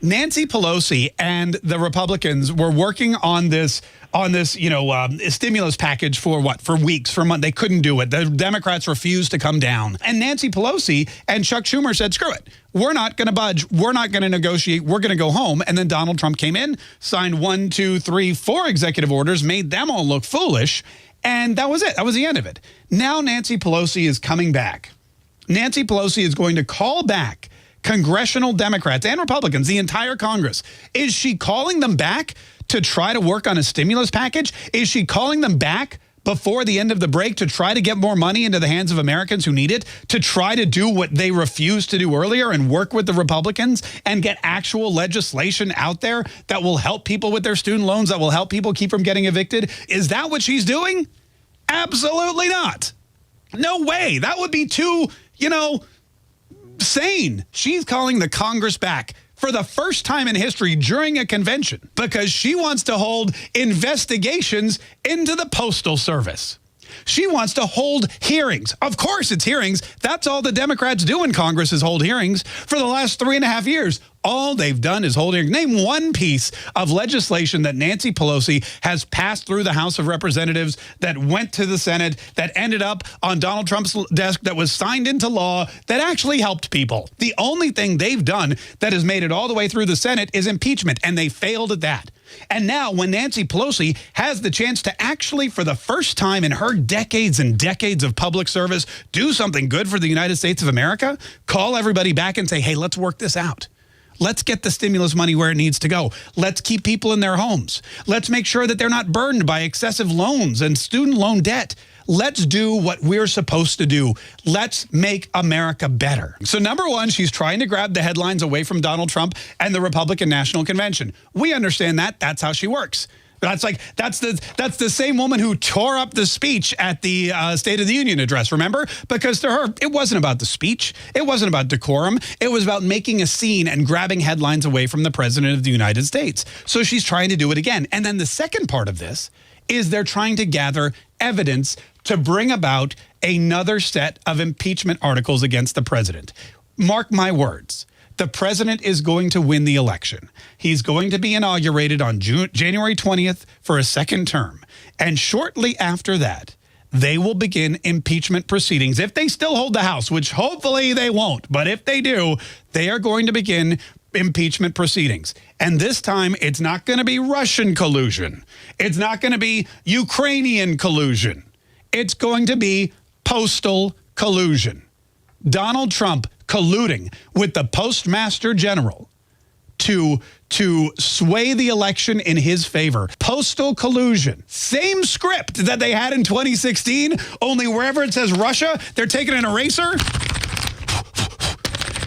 Nancy Pelosi and the Republicans were working on this stimulus package for what? For weeks, for months. They couldn't do it. The Democrats refused to come down. And Nancy Pelosi and Chuck Schumer said, screw it. We're not going to budge. We're not going to negotiate. We're going to go home. And then Donald Trump came in, signed 1, 2, 3, 4 executive orders, made them all look foolish. And that was it. That was the end of it. Now Nancy Pelosi is coming back. Nancy Pelosi is going to call back congressional Democrats and Republicans, the entire Congress. Is she calling them back to try to work on a stimulus package? Is she calling them back before the end of the break to try to get more money into the hands of Americans who need it, to try to do what they refused to do earlier and work with the Republicans and get actual legislation out there that will help people with their student loans, that will help people keep from getting evicted? Is that what she's doing? Absolutely not. No way. That would be too, sane. She's calling the Congress back for the first time in history during a convention because she wants to hold investigations into the Postal Service. She wants to hold hearings. Of course it's hearings. That's all the Democrats do in Congress is hold hearings. For the last 3.5 years, all they've done is hold hearings. Name one piece of legislation that Nancy Pelosi has passed through the House of Representatives, that went to the Senate, that ended up on Donald Trump's desk, that was signed into law, that actually helped people. The only thing they've done that has made it all the way through the Senate is impeachment, and they failed at that. And now when Nancy Pelosi has the chance to actually, for the first time in her decades and decades of public service, do something good for the United States of America, call everybody back and say, hey, let's work this out. Let's get the stimulus money where it needs to go. Let's keep people in their homes. Let's make sure that they're not burdened by excessive loans and student loan debt. Let's do what we're supposed to do. Let's make America better. So number one, she's trying to grab the headlines away from Donald Trump and the Republican National Convention. We understand that. That's how she works. That's the same woman who tore up the speech at the State of the Union address, remember? Because to her, it wasn't about the speech. It wasn't about decorum. It was about making a scene and grabbing headlines away from the President of the United States. So she's trying to do it again. And then the second part of this is they're trying to gather evidence to bring about another set of impeachment articles against the president. Mark my words. The president is going to win the election. He's going to be inaugurated on January 20th for a second term. And shortly after that, they will begin impeachment proceedings. If they still hold the House, which hopefully they won't, but if they do, they are going to begin impeachment proceedings. And this time, it's not going to be Russian collusion. It's not going to be Ukrainian collusion. It's going to be postal collusion. Donald Trump colluding with the Postmaster General to sway the election in his favor. Postal collusion. Same script that they had in 2016, only wherever it says Russia, they're taking an eraser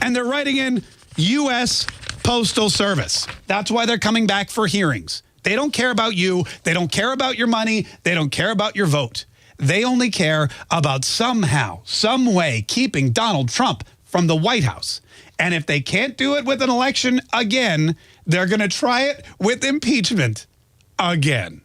and they're writing in U.S. Postal Service. That's why they're coming back for hearings. They don't care about you. They don't care about your money. They don't care about your vote. They only care about somehow, some way, keeping Donald Trump from the White House. And if they can't do it with an election again, they're going to try it with impeachment again.